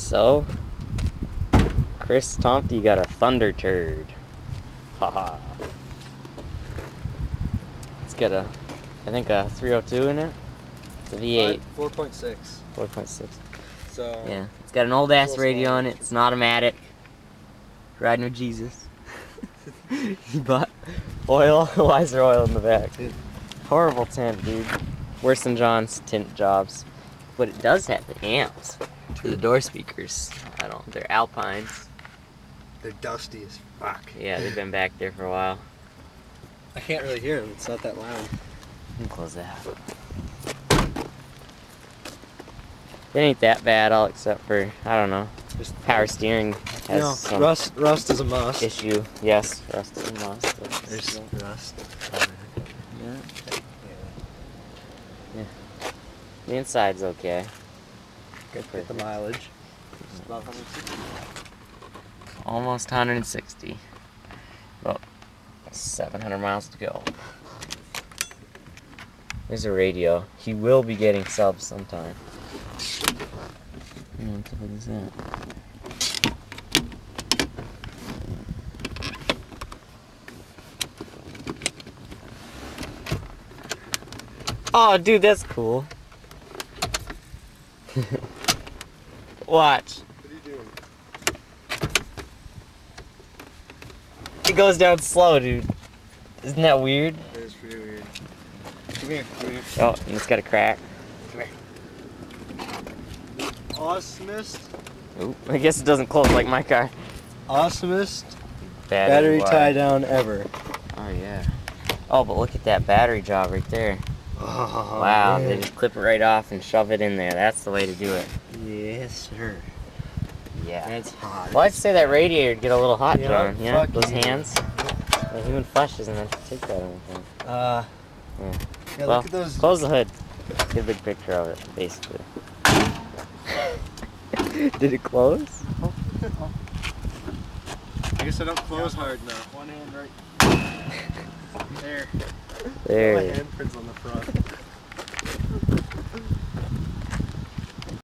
So, Chris Tomty got a Thunder Turd. Haha. It's got a, I think a 302 in it. It's a V8. 4.6. 4.6. So Yeah, it's got an old ass little radio small. on it. It's an automatic. Riding with Jesus. But oil. Why is there oil in the back? Horrible tint, dude. Worse than John's tint jobs. But it does have the amps to the door speakers. They're Alpines. They're dusty as fuck. Yeah, they've been back there for a while. I can't really hear them. It's not that loud. You can close that. It ain't that bad, all except for, I don't know, Just power steering has some rust is a must. issue. Yes, rust is a must. There's rust. Yeah. The inside's okay. Good for the mileage. Just about 160. Almost 160. About 700 miles to go. There's a radio. He will be getting subs sometime. What the fuck is that? Oh, dude, that's cool. Watch. What are you doing? It goes down slow, dude. Isn't that weird? That is pretty weird. Come here. Oh, and it's got a crack. Come here. Awesomest. Oop, I guess it doesn't close like my car. Awesomest battery wire. tie down ever. Oh, yeah. Oh, but look at that battery job right there. Oh, Wow, man. they just clip it right off and shove it in there. That's the way to do it. Yes, sir. Yeah. That's hot. Well, I'd say that radiator would get a little hot, Yeah, John. Yeah, fuck those you. hands. The human flesh isn't meant to take that anything. Yeah, Well, look at those. close the hood. Get a big picture of it, basically. Did it close? I guess I don't close hard enough. One hand right there. There. My handprints on the front.